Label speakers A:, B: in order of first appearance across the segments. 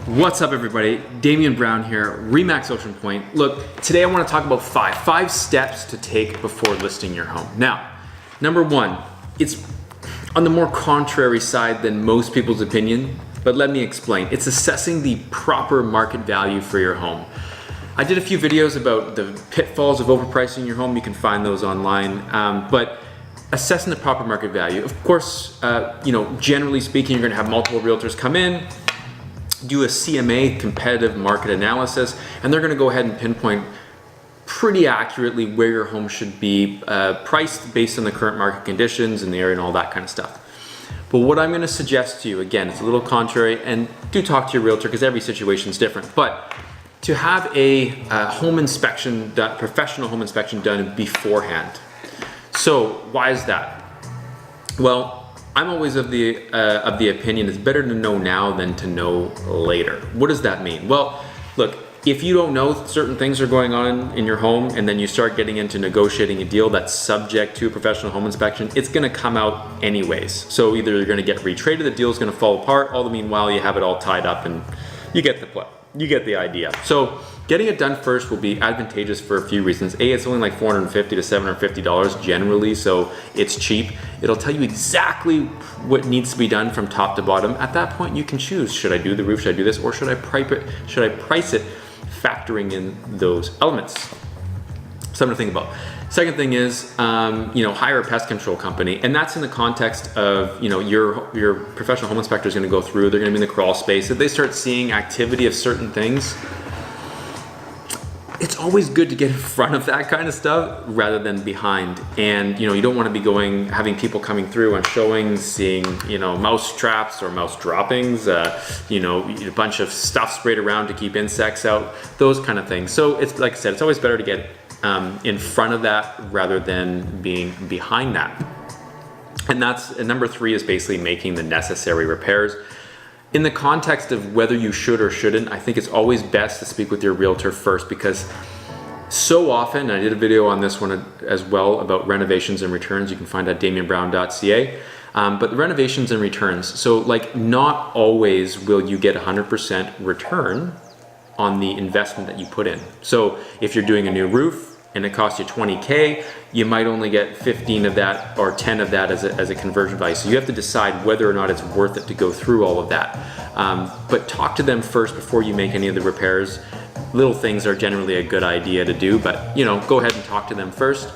A: What's up everybody, Damian Brown here, Remax Ocean Point. Look, today I want to talk about five steps to take before listing your home. Now, number one, it's on the more contrary side than most people's opinion, but let me explain. It's assessing the proper market value for your home. I did a few videos about the pitfalls of overpricing your home. You can find those online, but assessing the proper market value. Of course, generally speaking, you're gonna have multiple realtors come in, do a CMA, competitive market analysis, and they're gonna go ahead and pinpoint pretty accurately where your home should be priced based on the current market conditions in the area and all that kind of stuff. But what I'm gonna suggest to you, again, it's a little contrary, and do talk to your realtor because every situation is different, but to have a home inspection done, professional home inspection done beforehand. So why is that? Well, I'm always of the opinion it's better to know now than to know later. What does that mean? Well, look, if you don't know certain things are going on in your home and then you start getting into negotiating a deal that's subject to a professional home inspection, it's gonna come out anyways. So either you're gonna get retraded, the deal's gonna fall apart, all the meanwhile you have it all tied up and you get the idea. So getting it done first will be advantageous for a few reasons. A, it's only like $450 to $750 generally, so it's cheap. It'll tell you exactly what needs to be done from top to bottom. At that point, you can choose, should I do the roof, should I do this, or should I price it factoring in those elements? Something to think about. Second thing is, hire a pest control company, and that's in the context of, your professional home inspector is going to go through. They're going to be in the crawl space. If they start seeing activity of certain things, it's always good to get in front of that kind of stuff rather than behind. And you don't want to be having people coming through and seeing mouse traps or mouse droppings, a bunch of stuff sprayed around to keep insects out, those kind of things. So it's like I said, it's always better to get in front of that rather than being behind that. And number three is basically making the necessary repairs. In the context of whether you should or shouldn't, I think it's always best to speak with your realtor first, because so often, and I did a video on this one as well about renovations and returns, you can find at damianbrown.ca, but the renovations and returns, so not always will you get 100% return on the investment that you put in. So if you're doing a new roof and it costs you 20K, you might only get 15 of that or 10 of that as a conversion value. So you have to decide whether or not it's worth it to go through all of that. But talk to them first before you make any of the repairs. Little things are generally a good idea to do, but go ahead and talk to them first.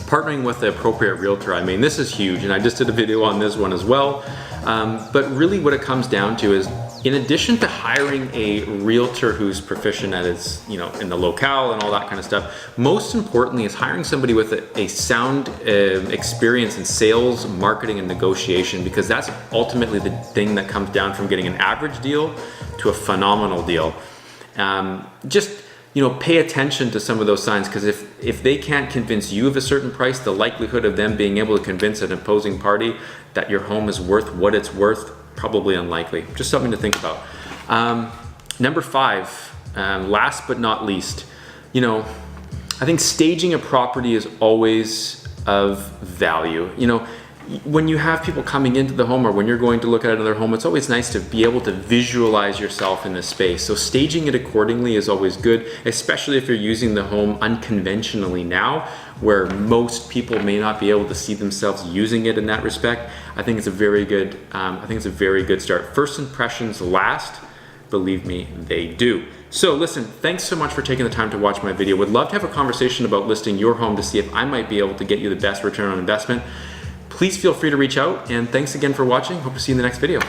A: Partnering with the appropriate realtor, this is huge, and I just did a video on this one as well. But really what it comes down to is, in addition to hiring a realtor who's proficient at his, in the locale and all that kind of stuff, most importantly is hiring somebody with a sound experience in sales, marketing, and negotiation, because that's ultimately the thing that comes down from getting an average deal to a phenomenal deal. Pay attention to some of those signs, because if they can't convince you of a certain price, the likelihood of them being able to convince an opposing party that your home is worth what it's worth, probably unlikely. Just something to think about. Number five, last but not least, I think staging a property is always of value. When you have people coming into the home or when you're going to look at another home, it's always nice to be able to visualize yourself in this space. So staging it accordingly is always good, especially if you're using the home unconventionally now, where most people may not be able to see themselves using it in that respect. I think it's a very good, start. First impressions last, believe me, they do. So listen, thanks so much for taking the time to watch my video. Would love to have a conversation about listing your home to see if I might be able to get you the best return on investment. Please feel free to reach out, and thanks again for watching. Hope to see you in the next video.